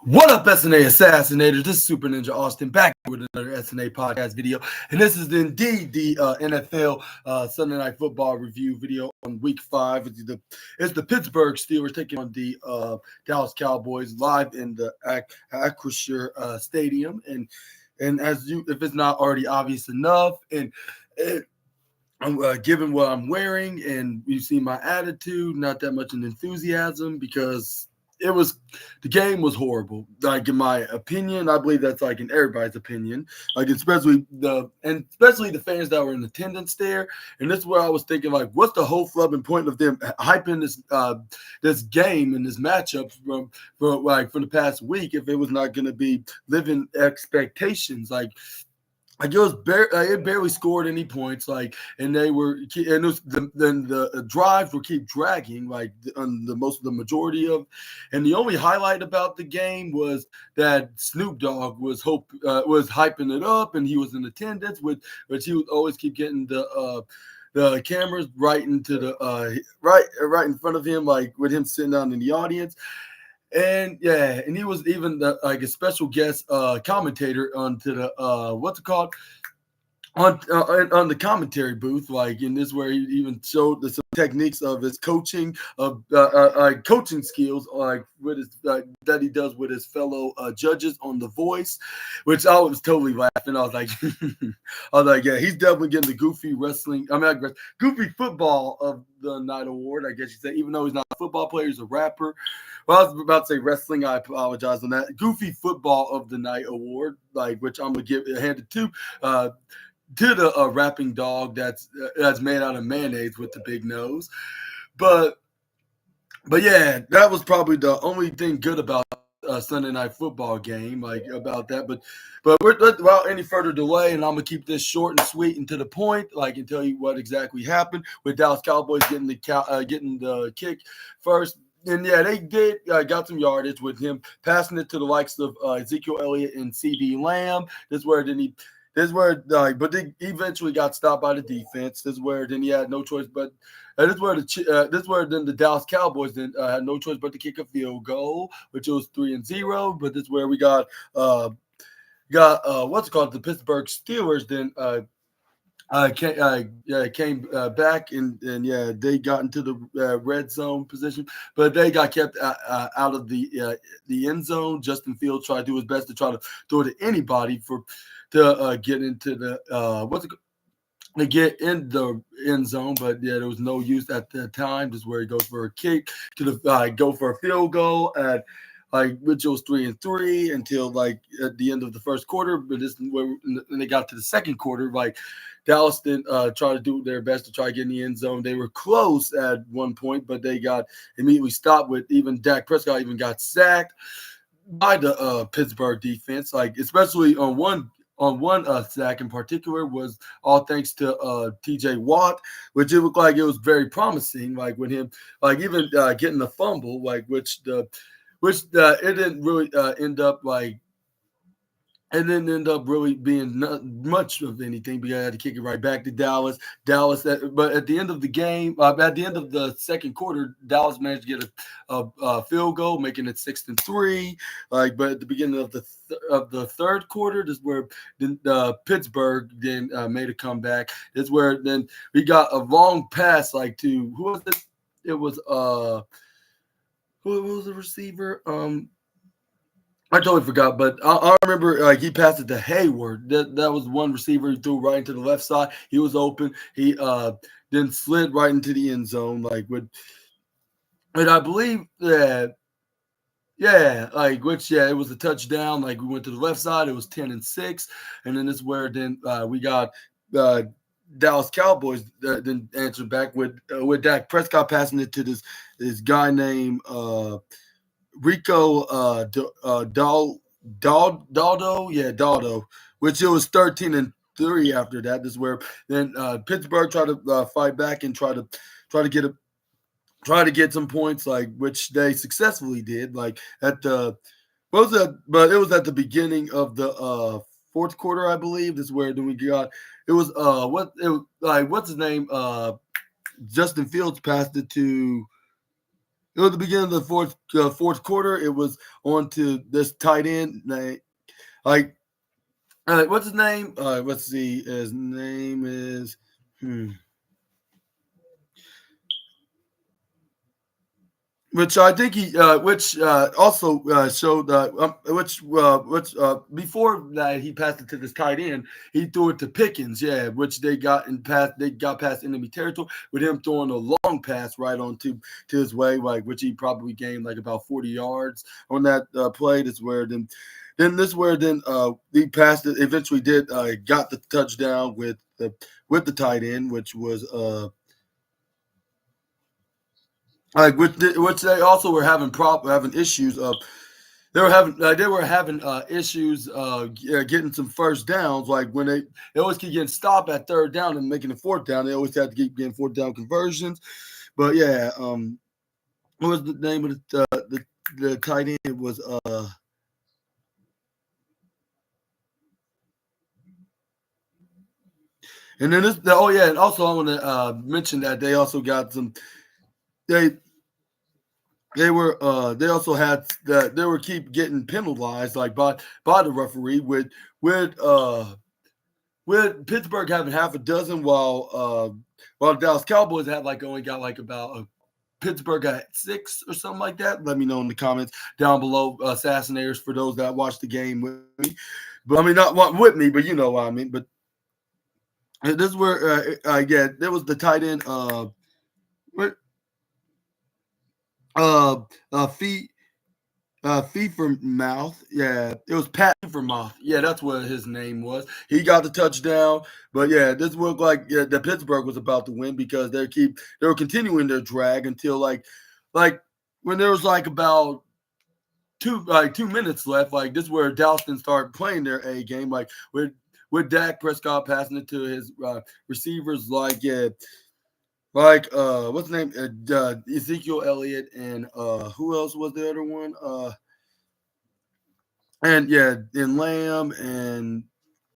What up, SNA Assassinators? This is Super Ninja Austin back with another SNA podcast video. And this is indeed the NFL Sunday Night Football review video on week 5. It's the Pittsburgh Steelers taking on the Dallas Cowboys live in the Acrisure Stadium. And if it's not already obvious enough, given what I'm wearing and you've seen my attitude, not that much an enthusiasm because the game was horrible. Like in my opinion, I believe that's like in everybody's opinion. Like especially the fans that were in attendance there. And this is where I was thinking, like, what's the whole flubbing point of them hyping this game and this matchup from the past week if it was not going to be living expectations? It barely scored any points, and the drives would keep dragging, on the majority of, and the only highlight about the game was that Snoop Dogg was hyping it up, and he was in attendance, which he would always keep getting the cameras right into right in front of him, like with him sitting down in the audience. And he was even a special guest commentator onto the what's it called on the commentary booth, and this where he even showed some techniques of his coaching coaching skills, with his that he does with his fellow judges on The Voice, which I was totally laughing. I was like, yeah, he's definitely getting the goofy goofy football of the night award, I guess you say, even though he's not a football player, he's a rapper. Well, I was about to say wrestling. I apologize on that. Goofy Football of the Night award, which I'm gonna hand it to the rapping dog that's made out of mayonnaise with the big nose. But yeah, that was probably the only thing good about Sunday Night Football game, about that. But without any further delay, and I'm gonna keep this short and sweet and to the point, and tell you what exactly happened with Dallas Cowboys getting the kick first. And yeah, they did got some yardage with him passing it to the likes of Ezekiel Elliott and CD Lamb. But they eventually got stopped by the defense. This is where then he had no choice but. This is where the Dallas Cowboys then had no choice but to kick a field goal, which was 3-0. But this is where we got what's it called, the Pittsburgh Steelers then came back and they got into the red zone position, but they got kept out of the end zone. Justin Fields tried to do his best to try to throw it to anybody to get into to get in the end zone, but there was no use at that time. This is where he goes for a kick to go for a field goal at which was 3-3 until at the end of the first quarter. But this is where when they got to the second quarter, Dallas didn't try to do their best to try to get in the end zone. They were close at one point, but they got immediately stopped with even Dak Prescott even got sacked by the Pittsburgh defense, especially on one sack in particular was all thanks to TJ Watt, which it looked like it was very promising, with him even getting the fumble, which it didn't really it didn't end up really being not much of anything because I had to kick it right back to Dallas. But at the end of the game, at the end of the second quarter, Dallas managed to get a field goal, making it 6-3. But at the beginning of the third quarter, this is where Pittsburgh then made a comeback. This is where then we got a long pass to who was it? It was who was the receiver? I totally forgot, but I remember he passed it to Hayward. That was one receiver he threw right into the left side. He was open. He then slid right into the end zone, and I believe that, it was a touchdown. We went to the left side. It was 10-6, and then this is where then we got Dallas Cowboys then answered back with Dak Prescott passing it to this guy named Rico Daldo, which it was 13-3 after that. This is where then Pittsburgh tried to fight back and try to get some points, which they successfully did. But it was at the beginning of the fourth quarter, I believe. This is where then we got what's his name? Justin Fields passed it to It was the beginning of the fourth quarter. It was on to this tight end. Like what's his name? Let's see. His name is. Which I think which also showed, which before that he passed it to this tight end, he threw it to Pickens, yeah, which they got past enemy territory with him throwing a long pass right on to his way, like which he probably gained like about 40 yards on that play. Then he passed it. Eventually, got the touchdown with the tight end, which was like which they also were having issues of they were having issues getting some first downs. Like when they always keep getting stopped at third down and making a fourth down, they always have to keep getting fourth down conversions. But yeah, what was the name of the tight end? It was and then and also I want to mention that they also got some they they also had that they were keep getting penalized like by the referee with Pittsburgh having half a dozen while Dallas Cowboys had like only got like about Pittsburgh at 6 or something like that. Let me know in the comments down below, assassinators, for those that watched the game with me. But I mean, not with me, but you know what I mean. But this is where yeah, there was the tight end what feet Fee for Mouth. Yeah, it was Pat for Mouth. Yeah, that's what his name was. He got the touchdown. But yeah, this looked like the Pittsburgh was about to win because they were continuing their drag until like when there was like about 2 minutes left. Like this is where Dalston started playing their A game. Like with Dak Prescott passing it to his receivers, like yeah, like what's the name? Ezekiel Elliott and who else was the other one? And yeah, and Lamb and